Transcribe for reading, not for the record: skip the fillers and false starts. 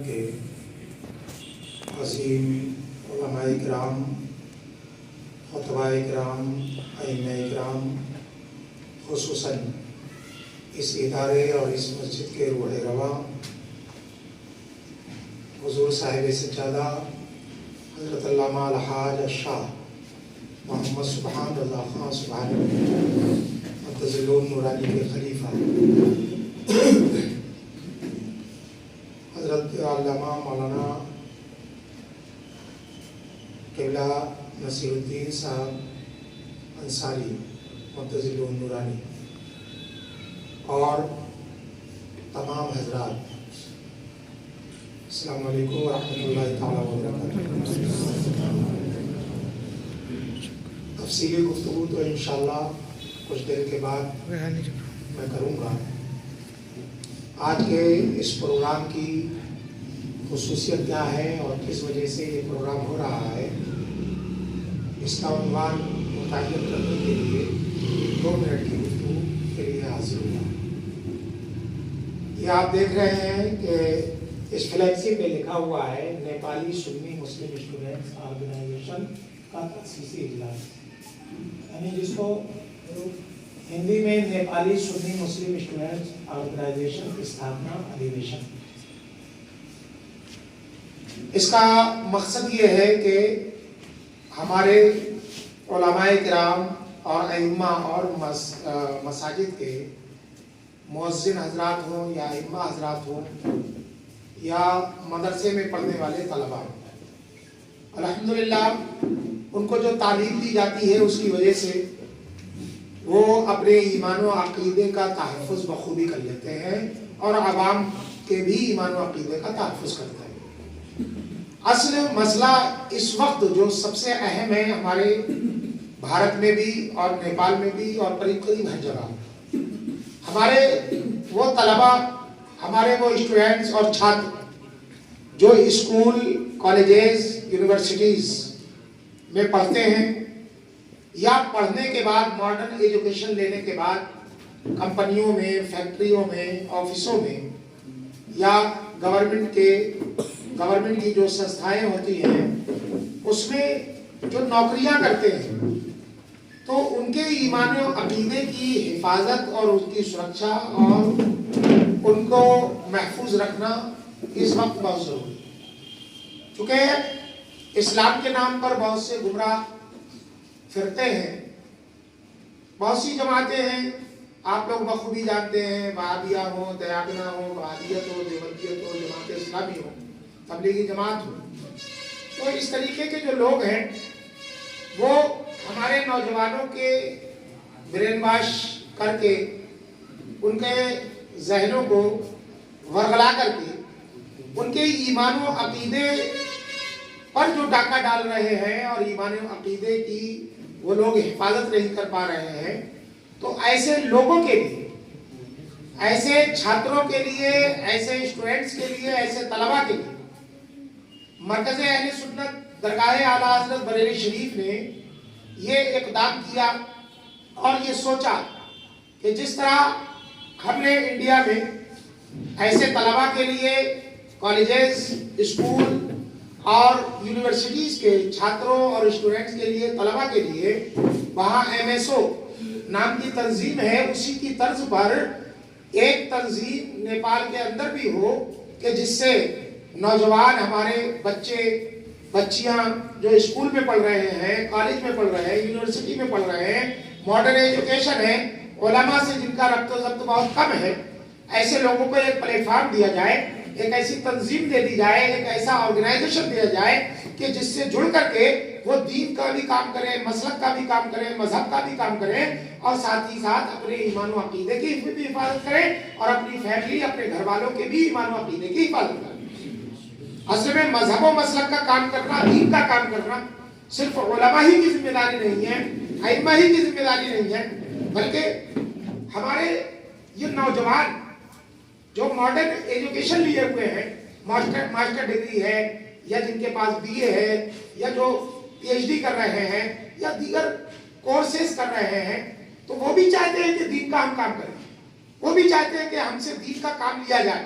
کے عظیم علماء کرام، خطباء کرام، ائمہ کرام، خصوصاً اس ادارے اور اس مسجد کے روح رواں حضور صاحب سجادہ حضرت علامہ الحاج الشاہ محمد سبحان اللہ خان سبحان متزلون نورانی کے خلیفہ حضرت علامہ مولانا قبلہ نصیر الدین صاحب انصاری متزلون نورانی اور تمام حضرات، السلام علیکم ورحمۃ اللہ تعالیٰ وبرکاتہ۔ تفصیلی گفتگو تو انشاءاللہ کچھ دیر کے بعد میں کروں گا۔ آج کے اس پروگرام کی خصوصیت کیا ہے اور کس وجہ سے یہ پروگرام ہو رہا ہے، اس کا عنوان متعین کرنے کے لیے 2 منٹ کی گفتگو کے لیے حاضر ہوا۔ یہ آپ دیکھ رہے ہیں کہ اس فلیکسی پہ لکھا ہوا ہے نیپالی سنی مسلم اسٹوڈنٹس آرگنائزیشن کا تأسیسی اجلاس، یعنی جس کو ہندی میں نیپالی سنی مسلم اسٹوڈنٹس آرگنائزیشن کی استھاپنا ادھیویشن۔ اس کا مقصد یہ ہے کہ ہمارے علماء کرام اور ائمہ اور مساجد کے مؤذن حضرات ہوں یا ائمہ حضرات ہوں یا مدرسے میں پڑھنے والے طلباء، الحمدللہ ان کو جو تعلیم دی جاتی ہے اس کی وجہ سے وہ اپنے ایمان و عقیدے کا تحفظ بخوبی کر لیتے ہیں اور عوام کے بھی ایمان و عقیدے کا تحفظ کرتے ہیں۔ اصل مسئلہ اس وقت جو سب سے اہم ہے ہمارے بھارت میں بھی اور نیپال میں بھی اور قریب قریب ہر جگہ، ہمارے وہ طلباء، ہمارے وہ اسٹوڈنٹس اور چھاتر جو اسکول، کالجز، یونیورسٹیز میں پڑھتے ہیں یا پڑھنے کے بعد ماڈرن ایجوکیشن لینے کے بعد کمپنیوں میں، فیکٹریوں میں، آفسوں میں یا گورنمنٹ کی جو سنستھائیں ہوتی ہیں اس میں جو نوکریاں کرتے ہیں، تو ان کے ایمان و عقیدے کی حفاظت اور اس کی سرکشا اور ان کو محفوظ رکھنا اس وقت بہت ضروری ہے۔ چونکہ اسلام کے نام پر بہت سے گمراہ فرقے ہیں، بہت سی جماعتیں ہیں، آپ لوگ بخوبی جانتے ہیں، وہابیہ ہو، دیاگنا ہو، وہابیت ہو، دیوبندیت ہو، جماعت اسلامی ہو، تبلیغی جماعت ہو۔ تو اس طریقے کے جو لوگ ہیں وہ ہمارے نوجوانوں کے برین واش کر کے ان کے ذہنوں کو ورغلا کر کے ان کے ایمان و عقیدے پر جو ڈاکہ ڈال رہے ہیں اور ایمان و عقیدے کی وہ لوگ حفاظت نہیں کر پا رہے ہیں، تو ایسے لوگوں کے لیے، ایسے چھاتروں کے لیے، ایسے اسٹوڈنٹس کے لیے، ایسے طلباء کے لیے مرکز اہل سنت درگاہ اعلیٰ حضرت بریلی شریف نے یہ اقدام کیا اور یہ سوچا کہ جس طرح ہم نے انڈیا میں ایسے طلباء کے لیے کالجز، اسکول اور یونیورسٹیز کے چھاتروں اور اسٹوڈنٹس کے لیے، طلباء کے لیے وہاں MSO نام کی تنظیم ہے، اسی کی طرز پر ایک تنظیم نیپال کے اندر بھی ہو کہ جس سے نوجوان ہمارے بچے بچیاں جو اسکول میں پڑھ رہے ہیں، کالج میں پڑھ رہے ہیں، یونیورسٹی میں پڑھ رہے ہیں، ماڈرن ایجوکیشن ہے، علماء سے جن کا ربط و ضبط بہت کم ہے، ایسے لوگوں کو ایک پلیٹ فارم دیا جائے، ایک ایسی تنظیم دے دی جائے، ایک ایسا آرگنائزیشن دیا جائے کہ جس سے جڑ کر کے وہ دین کا بھی کام کریں، مسلک کا بھی کام کریں، مذہب کا بھی کام کریں اور ساتھ ہی ساتھ اپنے ایمان و عقیدے کی بھی حفاظت کریں اور اپنی فیملی، اپنے گھر والوں کے بھی ایمان و عقیدے کی حفاظت کریں۔ اصل میں مذہب و مسلک کا کام کرنا، دین کا کام کرنا صرف علماء ہی کی ذمہ داری نہیں ہے، ائمہ ہی کی ذمہ داری نہیں ہے، بلکہ ہمارے یہ نوجوان جو ماڈرن ایجوکیشن لیے ہوئے ہیں، ماسٹر ڈگری ہے یا جن کے پاس BA ہے یا جو PhD کر رہے ہیں یا دیگر کورسز کر رہے ہیں، تو وہ بھی چاہتے ہیں کہ دین کا ہم کام کریں، وہ بھی چاہتے ہیں کہ ہم سے دین کا کام لیا جائے،